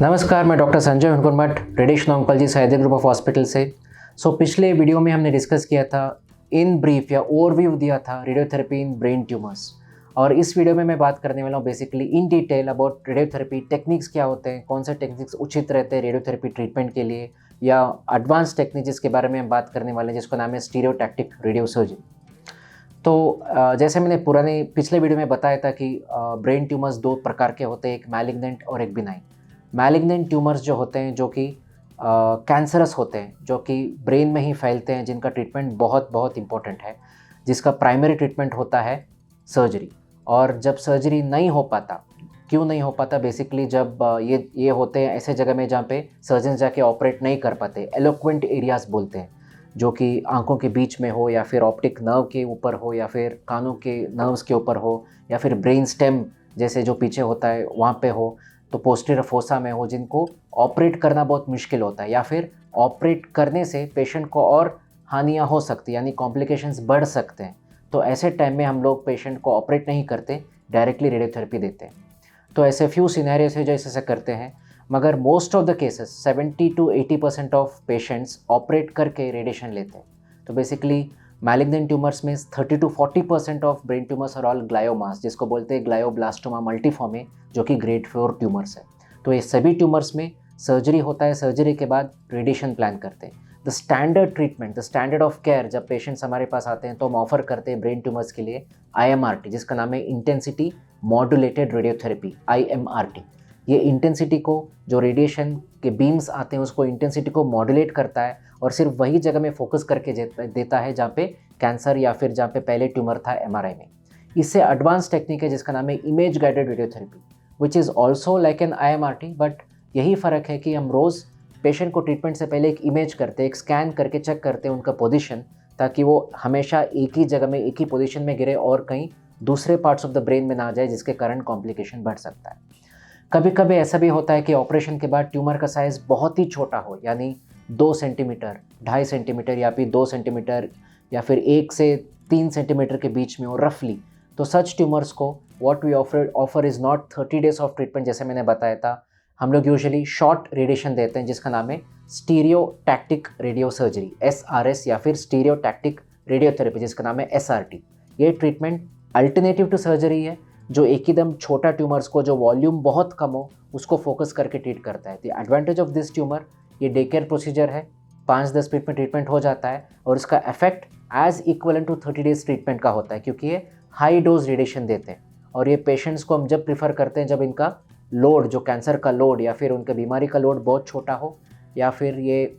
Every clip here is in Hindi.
नमस्कार, मैं doctor Sanjay Hunkunmath, radiation oncology Sahyadri group of hospital से। पिछले वीडियो में हमने डिस्कस किया था, इन ब्रीफ या ओवरव्यू दिया था रेडियोथेरेपी इन ब्रेन ट्यूमर्स। और इस वीडियो में मैं बात करने वाला हूँ basically in detail about radiotherapy techniques क्या होते हैं, कौन से टेक्निक्स उचित रहते हैं रेडियोथेरेपी ट्रीटमेंट के लिए, या एडवांस टेक्निक जिसके बारे में हम बात करने वाले हैं जिसका नाम है स्टीरियोटैक्टिक रेडियोसर्जरी। जैसे मैंने पिछले वीडियो में बताया था कि ब्रेन ट्यूमर्स दो प्रकार के होते हैं, एक मैलिग्नेंट और एक बिनाइन। मैलिग्नेंट ट्यूमर्स जो होते हैं, जो कि कैंसरस होते हैं, जो कि ब्रेन में ही फैलते हैं, जिनका ट्रीटमेंट बहुत बहुत इंपॉर्टेंट है, जिसका प्राइमरी ट्रीटमेंट होता है सर्जरी। और जब सर्जरी नहीं हो पाता, क्यों नहीं हो पाता, बेसिकली जब ये होते हैं ऐसे जगह में जहाँ पे सर्जन जाके ऑपरेट नहीं कर पाते, एलोक्वेंट एरियाज बोलते हैं, जो कि आंखों के बीच में हो, या फिर ऑप्टिक नर्व के ऊपर हो, या फिर कानों के नर्व्स के ऊपर हो, या फिर ब्रेन स्टेम जैसे जो पीछे होता है वहाँ पे हो, तो पोस्टीरियर फोसा में हो, जिनको ऑपरेट करना बहुत मुश्किल होता है, या फिर ऑपरेट करने से पेशेंट को और हानियाँ हो सकती है, यानी कॉम्प्लिकेशंस बढ़ सकते हैं। तो ऐसे टाइम में हम लोग पेशेंट को ऑपरेट नहीं करते, डायरेक्टली रेडियोथेरेपी देते हैं। तो ऐसे फ्यू सिनेरियोस है जो ऐसे करते हैं, मगर most of the cases 70 to 80% of patients operate करके रेडिएशन लेते हैं। तो बेसिकली मैलिग्नेंट ट्यूमर्स में 30 to 40% of brain tumours are all gliomas, जिसको बोलते हैं ग्लायोब्लास्टोमा मल्टीफॉर्मे, जो कि ग्रेड 4 ट्यूमर्स है। तो ये सभी ट्यूमर्स में सर्जरी होता है, सर्जरी के बाद रेडिएशन प्लान करते हैं। The standard treatment, the standard of care, जब पेशेंट्स हमारे पास आते हैं तो हम ऑफर करते हैं ब्रेन ट्यूमर्स के लिए IMRT, जिसका नाम है इंटेंसिटी मॉड्यूलेटेड रेडियोथेरेपी, IMRT। ये इंटेंसिटी को, जो रेडिएशन के बीम्स आते हैं उसको, इंटेंसिटी को मॉड्यूलेट करता है और सिर्फ वही जगह में फोकस करके देता है जहाँ पे कैंसर या फिर जहाँ पे पहले ट्यूमर था MRI में। इससे एडवांस टेक्निक है जिसका नाम है image guided radiotherapy, which is also like an IMRT, but यही फ़र्क है कि हम रोज़ पेशेंट को ट्रीटमेंट से पहले एक इमेज करते हैं, एक स्कैन करके चेक करते हैं उनका पोजीशन, ताकि वो हमेशा एक ही जगह में, एक ही पोजीशन में गिरे और कहीं दूसरे पार्ट्स ऑफ द ब्रेन में ना जाए, जिसके कारण कॉम्प्लिकेशन बढ़ सकता है। कभी कभी ऐसा भी होता है कि ऑपरेशन के बाद ट्यूमर का साइज़ बहुत ही छोटा हो, यानी 2 सेंटीमीटर, 2.5 सेंटीमीटर, या फिर 2 सेंटीमीटर, या फिर 1 से 3 सेंटीमीटर के बीच में हो रफली। तो सच ट्यूमर्स को what we offer is not 30 days of treatment, जैसे मैंने बताया था। हम लोग यूजुअली शॉर्ट रेडिएशन देते हैं, जिसका नाम है स्टीरियोटैक्टिक रेडियोसर्जरी, SRS, या फिर स्टीरियोटैक्टिक रेडियोथेरेपी, जिसका नाम है SRT। ये ट्रीटमेंट अल्टरनेटिव टू सर्जरी है, जो एकदम छोटा ट्यूमर्स को, जो वॉल्यूम बहुत कम हो, उसको फोकस करके ट्रीट करता है। The advantage of this tumour, ये डे केयर प्रोसीजर है, 5-10 मिनट में ट्रीटमेंट हो जाता है, और इसका effect as equivalent to 30 days treatment का होता है, क्योंकि ये हाई डोज रेडिएशन देते हैं। और ये पेशेंट्स को हम जब प्रीफर करते हैं जब इनका लोड, जो कैंसर का लोड या फिर उनके बीमारी का लोड बहुत छोटा हो, या फिर ये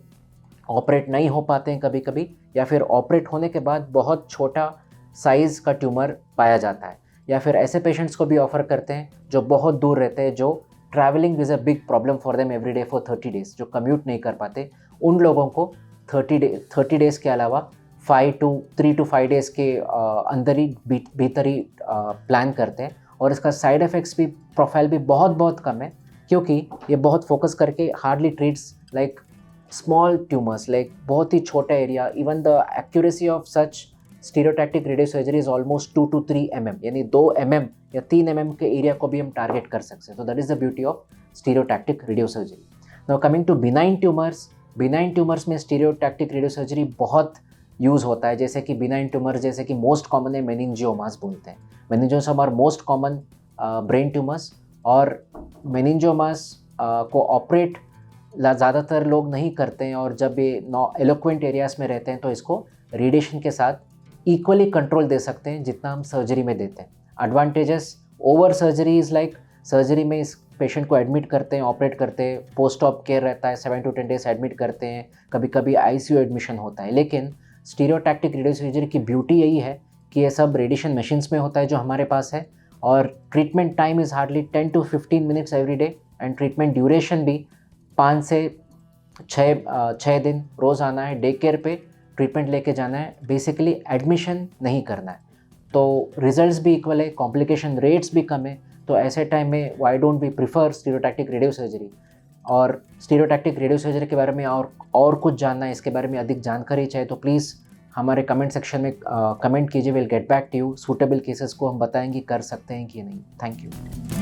ऑपरेट नहीं हो पाते हैं कभी कभी, या फिर ऑपरेट होने के बाद बहुत छोटा साइज़ का ट्यूमर पाया जाता है, या फिर ऐसे पेशेंट्स को भी ऑफर करते हैं जो बहुत दूर रहते हैं, जो travelling is a big problem for them every day for 30 days, जो कम्यूट नहीं कर पाते। उन लोगों को 30 डेज़ के अलावा 3 to 5 डेज़ के अंदर ही भीतर ही प्लान करते हैं। और इसका साइड इफ़ेक्ट्स भी, प्रोफाइल भी बहुत बहुत कम है, क्योंकि ये बहुत फोकस करके hardly treats like small tumours, like बहुत ही छोटा area. Even the accuracy of such stereotactic radiosurgery is almost 2 to 3 mm, यानी 2 mm या 3 mm के एरिया को भी हम टारगेट कर सकते हैं। तो that is the beauty of stereotactic radiosurgery. Now coming to benign tumours, benign tumours में स्टीरियोटैक्टिक रेडियोसर्जरी बहुत यूज़ होता है। जैसे कि बिनाइन ट्यूमर, जैसे कि मोस्ट कॉमन है मेनिंजियोमास बोलते हैं। Meningiomas are most common brain tumours, और मेनिंजियोमास को ऑपरेट ज़्यादातर लोग नहीं करते हैं, और जब ये एलोक्वेंट एरियाज में रहते हैं तो इसको रेडिएशन के साथ इक्वली कंट्रोल दे सकते हैं जितना हम सर्जरी में देते हैं। Advantages over surgery is like, surgery में इस पेशेंट को एडमिट करते हैं, ऑपरेट करते हैं, पोस्ट ऑप केयर रहता है, 7 to 10 डेज एडमिट करते हैं, कभी कभी ICU एडमिशन होता है। लेकिन स्टीरियोटैक्टिक रेडियोसर्जरी की ब्यूटी यही है कि ये सब रेडिएशन मशीन्स में होता है जो हमारे पास है, और treatment time is hardly 10 to 15 minutes every day, and treatment duration भी 5 से 6 दिन रोज़ आना है, डे केयर पे ट्रीटमेंट लेके जाना है, बेसिकली एडमिशन नहीं करना है। तो रिजल्ट्स भी इक्वल है, कॉम्प्लिकेशन रेट्स भी कम है। तो ऐसे टाइम में why don't we prefer stereotactic radiosurgery. और स्टीरियोटैक्टिक रेडियोसर्जरी के बारे में और कुछ जानना है, इसके बारे में अधिक जानकारी चाहिए, तो प्लीज़ हमारे कमेंट सेक्शन में कमेंट कीजिए। Will get back to you. Suitable cases को हम बताएंगे कर सकते हैं कि नहीं। Thank you.